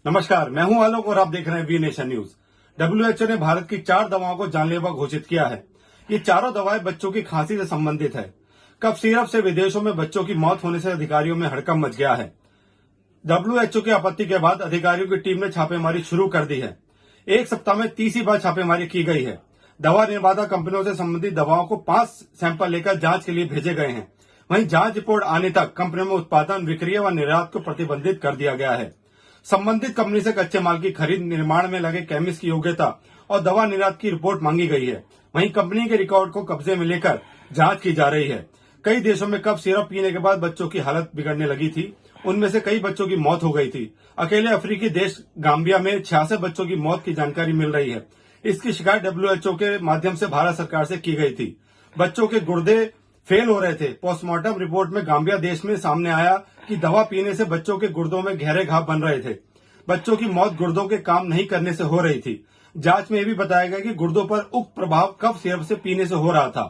नमस्कार, मैं हूं आलोक और आप देख रहे हैं वी नेशन न्यूज। WHO ने भारत की 4 दवाओं को जानलेवा घोषित किया है। ये चारों दवाएं बच्चों की खांसी से संबंधित है। कफ सिरप से विदेशों में बच्चों की मौत होने से अधिकारियों में हड़कंप मच गया है। WHO की आपत्ति के बाद अधिकारियों की टीम ने छापेमारी शुरू कर दी है। एक सप्ताह में 30 बार छापेमारी की गई है। दवा निर्माता कंपनियों से संबंधित दवाओं को 5 सैंपल लेकर जांच के लिए भेजे गए हैं। वहीं जांच रिपोर्ट आने तक कंपनियों में उत्पादन, विक्रय व निर्यात को प्रतिबंधित कर दिया गया है। संबंधित कंपनी से कच्चे माल की खरीद, निर्माण में लगे केमिस्ट की योग्यता और दवा निर्यात की रिपोर्ट मांगी गई है। वहीं कंपनी के रिकॉर्ड को कब्जे में लेकर जांच की जा रही है। कई देशों में कफ सिरप पीने के बाद बच्चों की हालत बिगड़ने लगी थी। उनमें से कई बच्चों की मौत हो गई थी। अकेले अफ्रीकी देश गाम्बिया में 66 बच्चों की मौत की जानकारी मिल रही है। इसकी शिकायत WHO के माध्यम से भारत सरकार से की गई थी। बच्चों के गुर्दे फेल हो रहे थे। पोस्टमार्टम रिपोर्ट में गाम्बिया देश में सामने आया कि दवा पीने से बच्चों के गुर्दों में गहरे घाव बन रहे थे। बच्चों की मौत गुर्दों के काम नहीं करने से हो रही थी। जांच में यह भी बताया गया कि गुर्दों पर उक्त प्रभाव कफ सिरप से पीने से हो रहा था।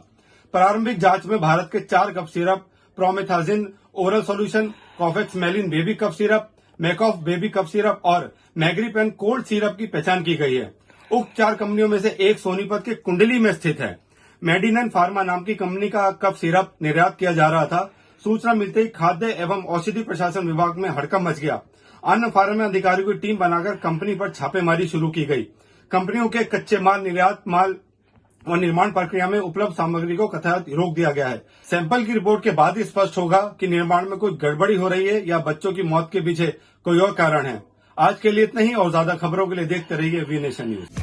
प्रारंभिक जांच में भारत के 4 cough syrup, promethazine oral solution, Kofexmalin baby cough syrup, Makoff baby cough syrup और मैग्रीपेन कोल्ड सिरप की पहचान की गई है। उक्त 4 कंपनियों में से एक सोनीपत के कुंडली में स्थित है। मेडिनन फार्मा नाम की कंपनी का कफ सिरप निर्यात किया जा रहा था। सूचना मिलते ही खाद्य एवं औषधि प्रशासन विभाग में हड़कंप मच गया। अन्य फार्मा अधिकारियों की टीम बनाकर कंपनी पर छापेमारी शुरू की गई। कंपनियों के कच्चे माल, निर्यात माल और निर्माण प्रक्रिया में उपलब्ध सामग्री को कथायत रोक दिया गया है। सैंपल की रिपोर्ट के बाद ही स्पष्ट होगा कि निर्माण में कोई गड़बड़ी हो रही है या बच्चों की मौत के पीछे कोई और कारण है। आज के लिए इतना ही और ज्यादा खबरों के लिए देखते रहिए V nation news.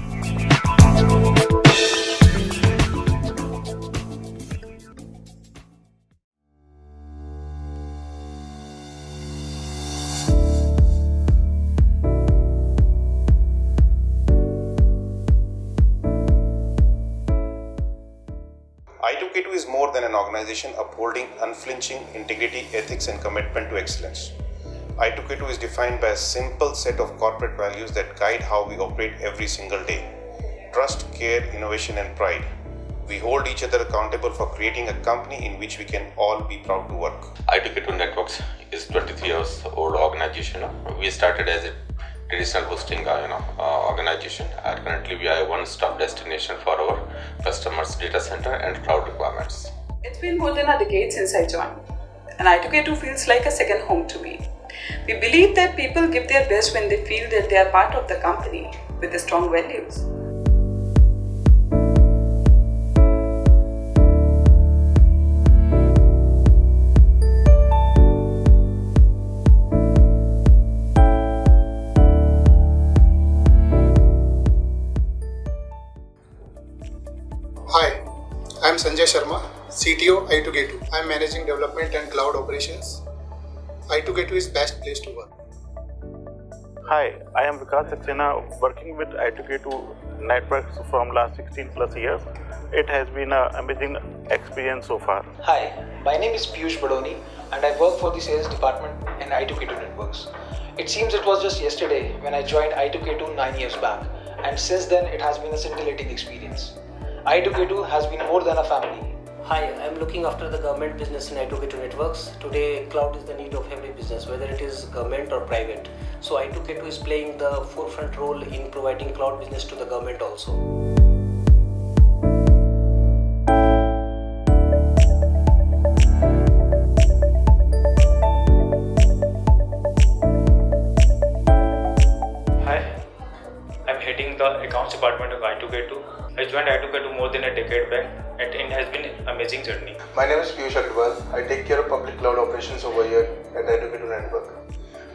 I2K2 is more than an organization upholding unflinching integrity, ethics, and commitment to excellence. I2K2 is defined by a simple set of corporate values that guide how we operate every single day: trust, care, innovation, and pride. We hold each other accountable for creating a company in which we can all be proud to work. I2K2 Networks is 23 years old organization. We started as a traditional hosting organization, and currently we are a one-stop destination for our customers' data center and cloud requirements. It's been more than a decade since I joined, and I2K2 feels like a second home to me. We believe that people give their best when they feel that they are part of the company with the strong values. Hi, I am Sanjay Sharma, CTO I2K2. I am managing development and cloud operations. I2K2 is best place to work. Hi, I am Vikas Saxena, working with I2K2 Networks from last 16 plus years. It has been an amazing experience so far. Hi, my name is Piyush Badoni and I work for the sales department in I2K2 Networks. It seems it was just yesterday when I joined I2K2 9 years back, and since then it has been a scintillating experience. I2K2 has been more than a family. Hi, I am looking after the government business in I2K2 Networks. Today, cloud is the need of every business, whether it is government or private. So I2K2 is playing the forefront role in providing cloud business to the government also. Hi, I'm heading the accounts department of I2K2. I joined I2K2 more than a decade back, and it has been an amazing journey. My name is Piyush Agarwal. I take care of public cloud operations over here at I2K2 Network.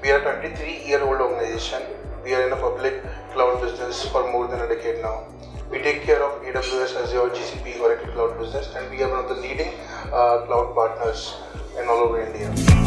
We are a 23-year-old organization. We are in a public cloud business for more than a decade now. We take care of AWS, Azure, GCP, Oracle cloud business, and we are one of the leading cloud partners in all over India.